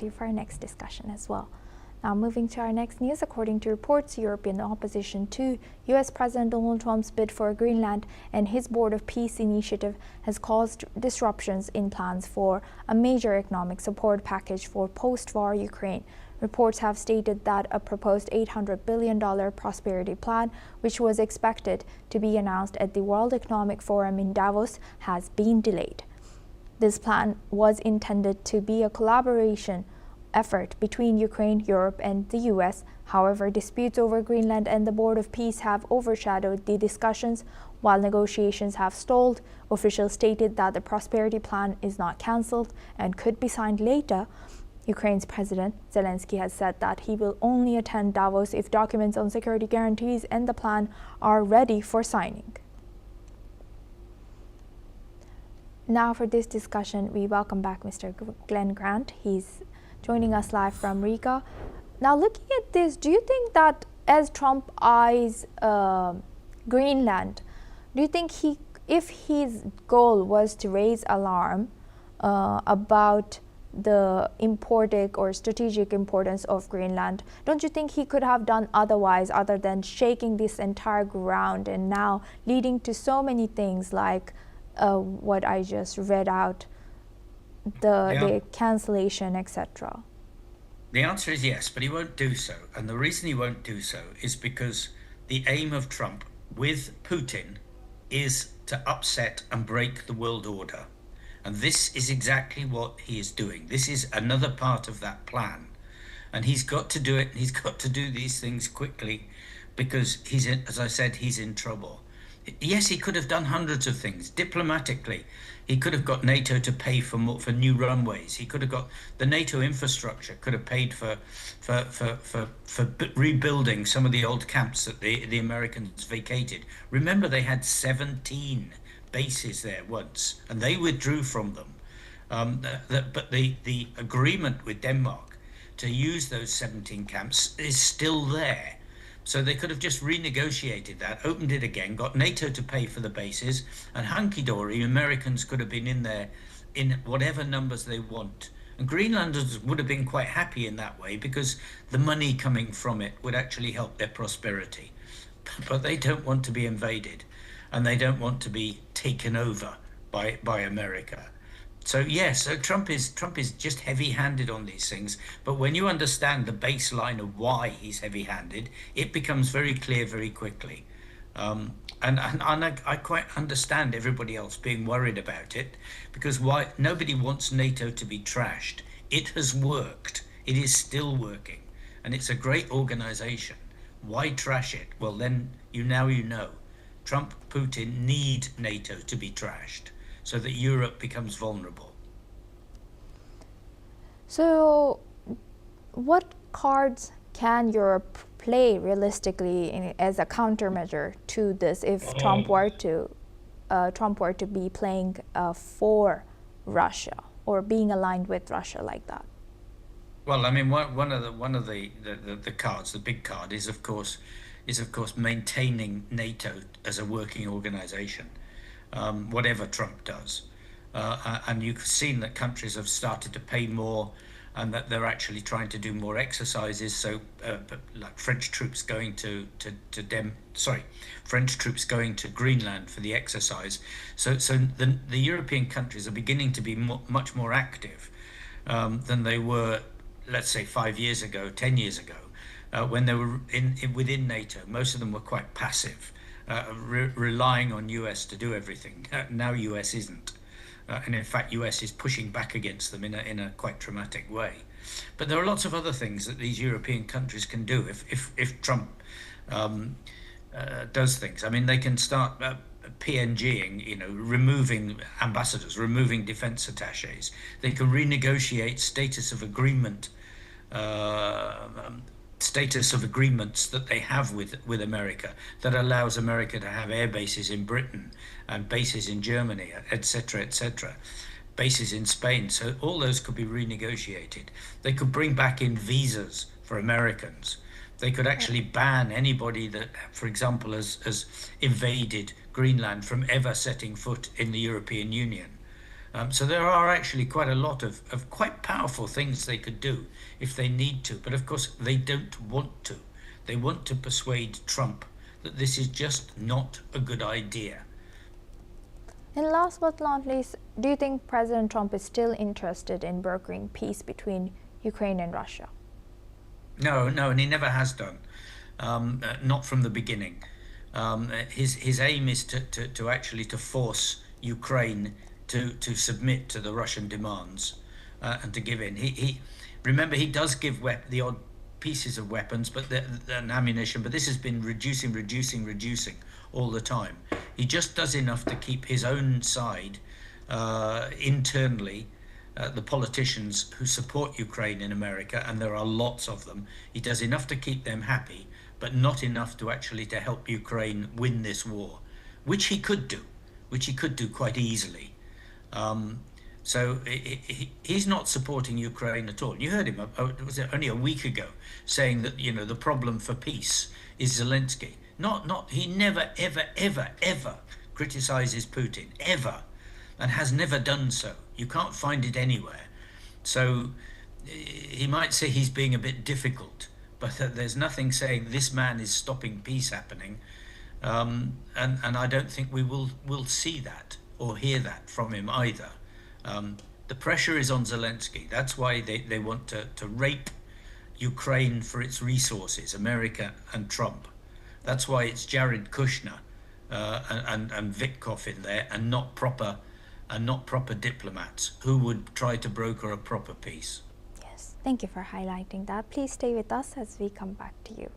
you for our next discussion as well. Now, moving to our next news, according to reports, European opposition to U.S. President Donald Trump's bid for Greenland and his Board of Peace initiative has caused disruptions in plans for a major economic support package for post-war Ukraine. Reports have stated that a proposed $800 billion prosperity plan, which was expected to be announced at the World Economic Forum in Davos, has been delayed. This plan was intended to be a collaboration effort between Ukraine, Europe, and the U.S. However, disputes over Greenland and the Board of Peace have overshadowed the discussions. While negotiations have stalled, officials stated that the prosperity plan is not cancelled and could be signed later. Ukraine's President Zelensky has said that he will only attend Davos if documents on security guarantees and the plan are ready for signing. Now for this discussion, we welcome back Mr. Glenn Grant. He's joining us live from Riga. Now, looking at this, do you think that as Trump eyes Greenland, do you think if his goal was to raise alarm about the important or strategic importance of Greenland, don't you think he could have done otherwise other than shaking this entire ground and now leading to so many things like what I just read out, the cancellation, etc.? The answer is yes, but he won't do so. And the reason he won't do so is because the aim of Trump with Putin is to upset and break the world order. And this is exactly what he is doing. This is another part of that plan. And he's got to do it. He's got to do these things quickly because he's in, as I said, he's in trouble. Yes, he could have done hundreds of things diplomatically. He could have got NATO to pay for new runways. He could have got the NATO infrastructure, could have paid for rebuilding some of the old camps that the Americans vacated. Remember, they had 17 bases there once, and they withdrew from them. But the agreement with Denmark to use those 17 camps is still there. So they could have just renegotiated that, opened it again, got NATO to pay for the bases, and hunky-dory, Americans could have been in there in whatever numbers they want. And Greenlanders would have been quite happy in that way because the money coming from it would actually help their prosperity. But they don't want to be invaded, and they don't want to be taken over by America. So yes, so Trump is just heavy-handed on these things. But when you understand the baseline of why he's heavy-handed, it becomes very clear very quickly. And I quite understand everybody else being worried about it, because why nobody wants NATO to be trashed. It has worked. It is still working, and it's a great organization. Why trash it? Well, then you know. Trump, Putin need NATO to be trashed, so that Europe becomes vulnerable. So what cards can Europe play realistically as a countermeasure to this if Trump were to be playing for Russia or being aligned with Russia like that? Well, I mean, one of the cards, the big card, is of course maintaining NATO as a working organization. Whatever Trump does. And you've seen that countries have started to pay more and that they're actually trying to do more exercises. So like French troops going to Greenland for the exercise. So the European countries are beginning to be much more active than they were, let's say 5 years ago, 10 years ago, when they were within NATO. Most of them were quite passive. Relying on US to do everything. Now US isn't, and in fact US is pushing back against them in a quite dramatic way. But there are lots of other things that these European countries can do if Trump does things. I mean, they can start PNGing, removing ambassadors, removing defense attaches. They can renegotiate status of agreements that they have with America that allows America to have air bases in Britain and bases in Germany, etc., bases in Spain. So all those could be renegotiated. They could bring back in visas for Americans. They could actually ban anybody that, for example, has invaded Greenland from ever setting foot in the European Union. So there are actually quite a lot of quite powerful things they could do if they need to. But of course, they don't want to. They want to persuade Trump that this is just not a good idea. And last but not least, do you think President Trump is still interested in brokering peace between Ukraine and Russia? No, no, and he never has done. Not from the beginning. His aim is to actually to force Ukraine to submit to the Russian demands, and to give in. He remember, he does give the odd pieces of weapons, and ammunition, but this has been reducing all the time. He just does enough to keep his own side, internally, the politicians who support Ukraine in America, and there are lots of them. He does enough to keep them happy, but not enough to actually to help Ukraine win this war, which he could do quite easily. So he's not supporting Ukraine at all. You heard him, was it only a week ago, saying that, the problem for peace is Zelensky. He never, ever criticizes Putin, ever, and has never done so. You can't find it anywhere. So he might say he's being a bit difficult, but there's nothing saying this man is stopping peace happening. And I don't think we will see that or hear that from him either. The pressure is on Zelensky. That's why they want to rape Ukraine for its resources, America and Trump. That's why it's Jared Kushner, and Vitkov in there, and not proper diplomats who would try to broker a proper peace. Yes, thank you for highlighting that. Please stay with us as we come back to you.